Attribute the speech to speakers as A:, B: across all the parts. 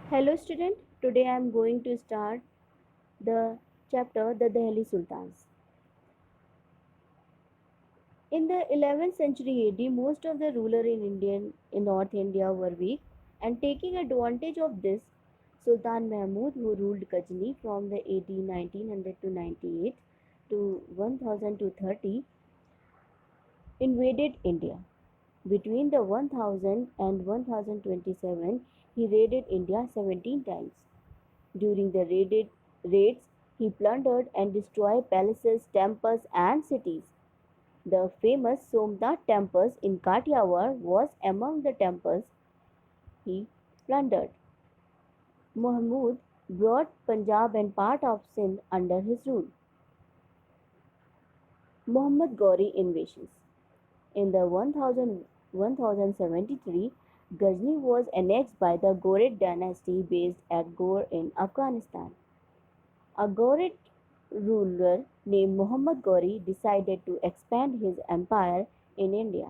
A: Hello student, today I am going to start the chapter The Delhi Sultans. In the 11th century AD, most of the rulers in North India were weak, and taking advantage of this, Sultan Mahmud, who ruled Ghazni from the AD 1900 to 98 to 1000 to 30, invaded India. Between the 1000 and 1027, he raided India 17 times. During the raids, he plundered and destroyed palaces, temples, and cities. The famous Somnath temples in Kathiawar was among the temples he plundered. Mahmud brought Punjab and part of Sindh under his rule. Muhammad Ghori invasions. In the 1073, Ghazni was annexed by the Ghorid dynasty based at Ghor in Afghanistan. A Ghorid ruler named Muhammad Ghori decided to expand his empire in India.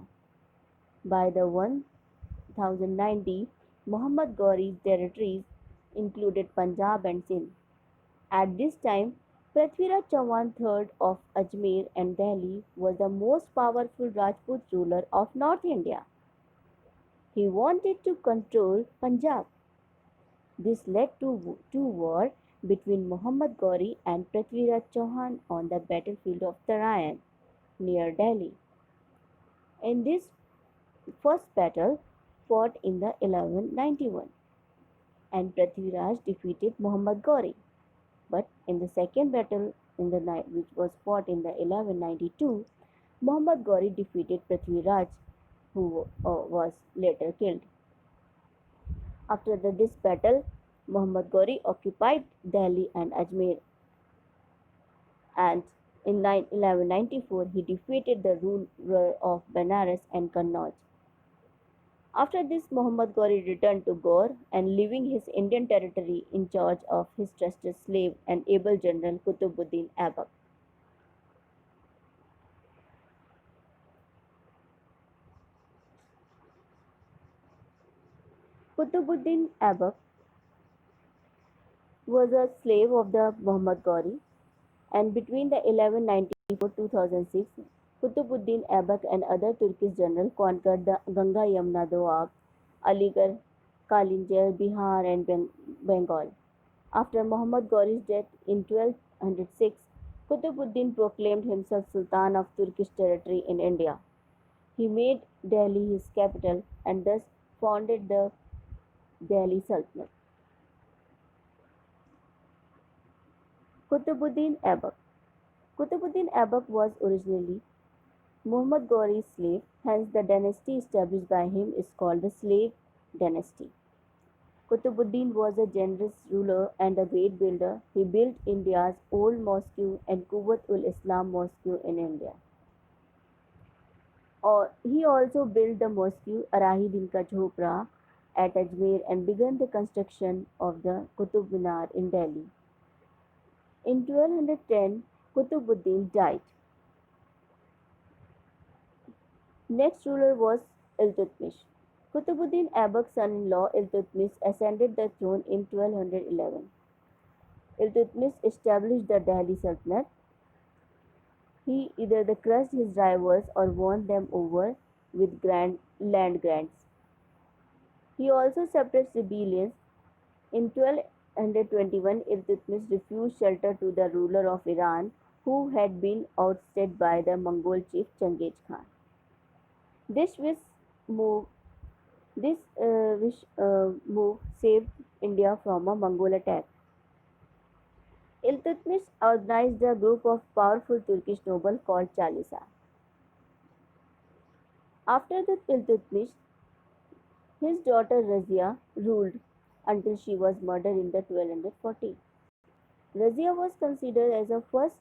A: By the 1090, Muhammad Ghori's territories included Punjab and Sindh. At this time, Prithviraj Chauhan III of Ajmer and Delhi was the most powerful Rajput ruler of North India. He wanted to control Punjab. This led to war between Muhammad Ghori and Prithviraj Chauhan on the battlefield of Tarayan near Delhi. In this first battle, fought in the 1191, and Prithviraj defeated Muhammad Ghori. But in the second battle, which was fought in the 1192, Muhammad Ghori defeated Prithviraj, who was later killed. After this battle, Muhammad Ghori occupied Delhi and Ajmer, and in 1194 he defeated the ruler of Benares and Kannauj. After this, Muhammad Ghori returned to Ghor and leaving his Indian territory in charge of his trusted slave and able general Qutbuddin Aibak. Qutbuddin Aibak was a slave of the Muhammad Ghori, and between the 1194 2006, Qutbuddin Aibak and other Turkish generals conquered the Ganga Yamuna Doab, Aligarh, Kalinjar, Bihar, and Bengal. After Muhammad Ghori's death in 1206, Qutbuddin proclaimed himself Sultan of Turkish territory in India. He made Delhi his capital and thus founded the Delhi Sultanate. Qutbuddin Aibak. Qutbuddin Aibak was originally Muhammad Ghori's slave, hence the dynasty established by him is called the Slave Dynasty. Qutbuddin was a generous ruler and a great builder. He built India's old mosque and Quwwat-ul-Islam Mosque in India. He also built the mosque Arahi-Din Ka Jhopra at Ajmer and began the construction of the Qutub Minar in Delhi. In 1210, Qutbuddin died. Next ruler was Iltutmish. Qutbuddin Aibak's son-in-law Iltutmish ascended the throne in 1211. Iltutmish established the Delhi Sultanate. He either crushed his rivals or won them over with land grants. He also suppressed rebellions. In 1221, Iltutmish refused shelter to the ruler of Iran, who had been ousted by the Mongol chief Chengiz Khan. This move move saved India from a Mongol attack. Iltutmish organized a group of powerful Turkish nobles called Chalisa. After the Iltutmish, his daughter Razia ruled until she was murdered in the 1240. Razia was considered as the first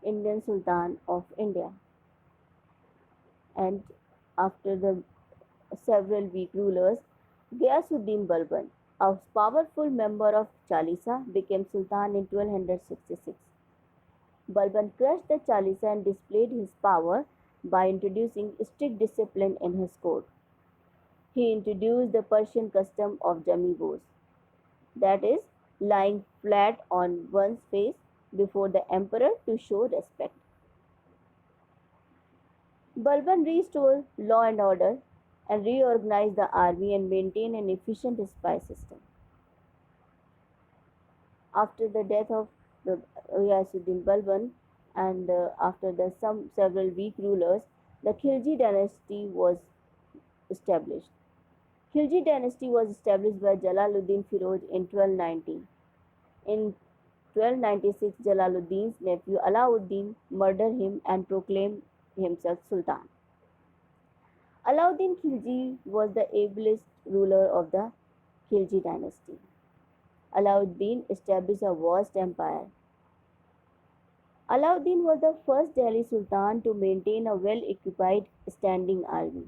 A: Indian Sultan of India, and after the several weak rulers, Ghiyasuddin Balban, a powerful member of Chalisa, became Sultan in 1266. Balban crushed the Chalisa and displayed his power by introducing strict discipline in his court. He introduced the Persian custom of Jami Bose. that is, lying flat on one's face before the emperor to show respect. Balban restored law and order and reorganized the army and maintained an efficient spy system. After the death of the Ghiyasuddin Balban and after the some several weak rulers, the Khilji dynasty was established. Khilji dynasty was established by Jalaluddin Firuz in 1290. In 1296, Jalaluddin's nephew Alauddin murdered him and proclaimed himself Sultan. Alauddin Khilji was the ablest ruler of the Khilji dynasty. Alauddin established a vast empire. Alauddin was the first Delhi Sultan to maintain a well-equipped standing army.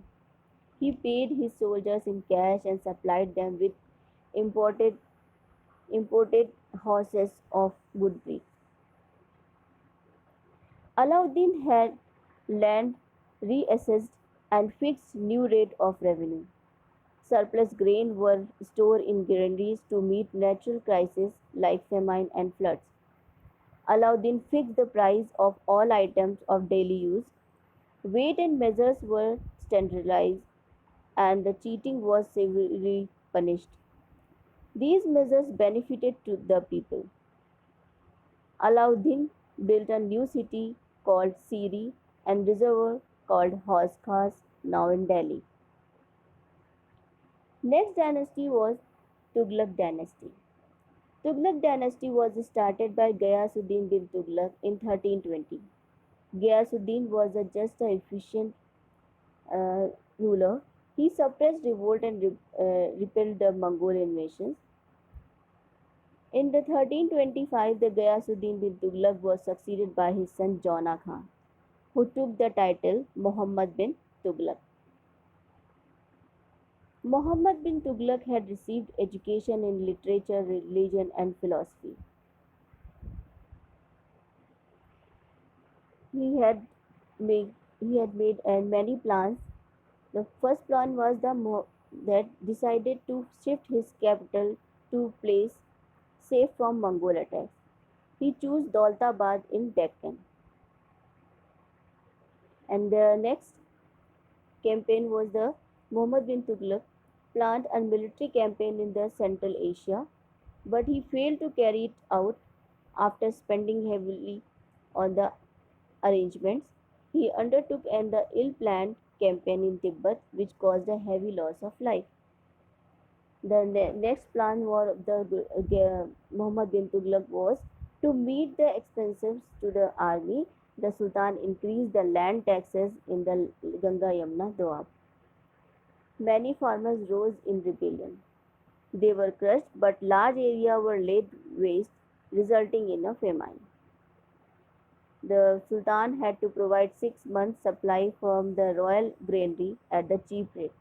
A: He paid his soldiers in cash and supplied them with imported imported horses of good breed. Alauddin had land reassessed and fixed new rate of revenue. Surplus grain were stored in granaries to meet natural crises like famine and floods. Alauddin fixed the price of all items of daily use. Weight and measures were standardized and the cheating was severely punished. These measures benefited to the people. Alauddin built a new city called Siri and reservoir called Hauz Khas, now in Delhi. Next dynasty was Tughlaq dynasty. Tughlaq dynasty was started by Ghiyasuddin bin Tughlaq in 1320. Ghiyasuddin was a just and efficient uh, ruler. He suppressed revolt and repelled the Mongol invasions. In the 1325, the Ghiyasuddin bin Tughlaq was succeeded by his son Jona Khan, who took the title Muhammad bin Tughlaq. Muhammad bin Tughlaq had received education in literature, religion, and philosophy. He had made he had made many plans. The first plan was that decided to shift his capital to place safe from Mongol attacks. He chose Daulatabad in Deccan. And the next campaign was the Muhammad bin Tughlaq planned a military campaign in the Central Asia, but he failed to carry it out after spending heavily on the arrangements. He undertook an ill-planned campaign in Tibet, which caused a heavy loss of life. The next plan of the Muhammad bin Tughlaq was to meet the expenses to the army. The Sultan increased the land taxes in the Ganga Yamuna Doab. Many farmers rose in rebellion. They were crushed, but large areas were laid waste, resulting in a famine. The Sultan had to provide 6 months' supply from the royal granary at the cheap rate.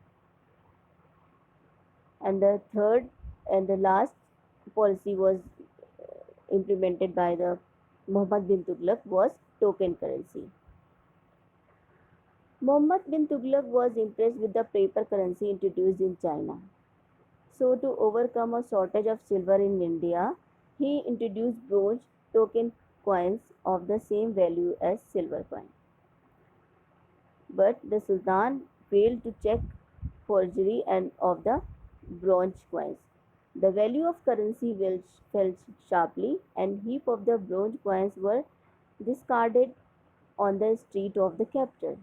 A: And the third and the last policy was implemented by the Muhammad bin Tughlaq was token currency. Muhammad bin Tughlaq was impressed with the paper currency introduced in China. So, to overcome a shortage of silver in India, he introduced bronze token coins of the same value as silver coin. But the Sultan failed to check forgery and of the bronze coins. The value of currency fell sharply, and heap of the bronze coins were discarded on the street of the capital.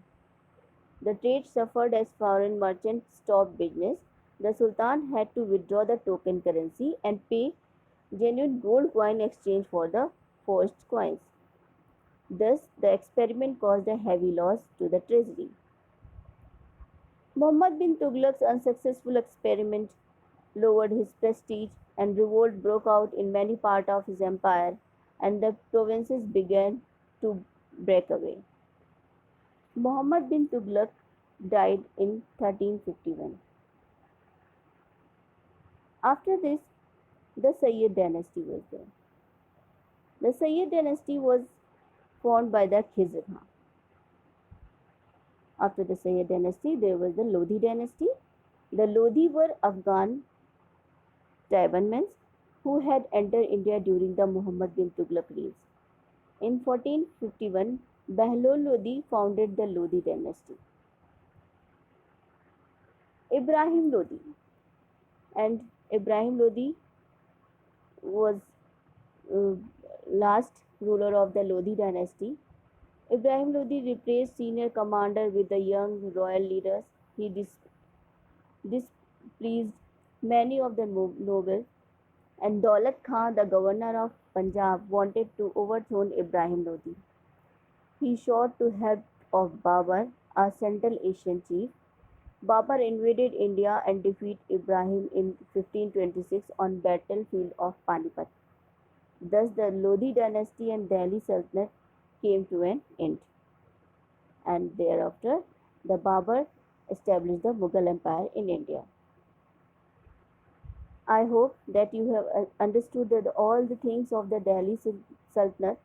A: The trade suffered as foreign merchants stopped business. The Sultan had to withdraw the token currency and pay genuine gold coin exchange for the forged coins. Thus, the experiment caused a heavy loss to the treasury. Muhammad bin Tughlaq's unsuccessful experiment lowered his prestige, and revolt broke out in many parts of his empire, and the provinces began to break away. Muhammad bin Tughlaq died in 1351. After this, the Sayyid dynasty was there. The Sayyid dynasty was formed by the Khizr Khan. After the Sayyid dynasty, there was the Lodi dynasty. The Lodi were Afghan tribesmen. who had entered India during the Muhammad bin Tughlaq reign. In 1451, Behlul Lodi founded the Lodi dynasty. Ibrahim Lodi, and Ibrahim Lodi was uh, last ruler of the Lodi dynasty. Ibrahim Lodi replaced senior commander with the young royal leaders. He displeased many of the nobles, and Daulat Khan, the governor of Punjab, wanted to overthrow Ibrahim Lodi. He sought the help of Babur, a Central Asian chief. Babur invaded India and defeated Ibrahim in 1526 on battlefield of Panipat. Thus the Lodi dynasty and Delhi Sultanate came to an end, and thereafter the Babur established the Mughal Empire in India. I hope that you have understood all the things of the Delhi Sultanate.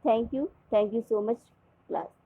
A: Thank you so much, class.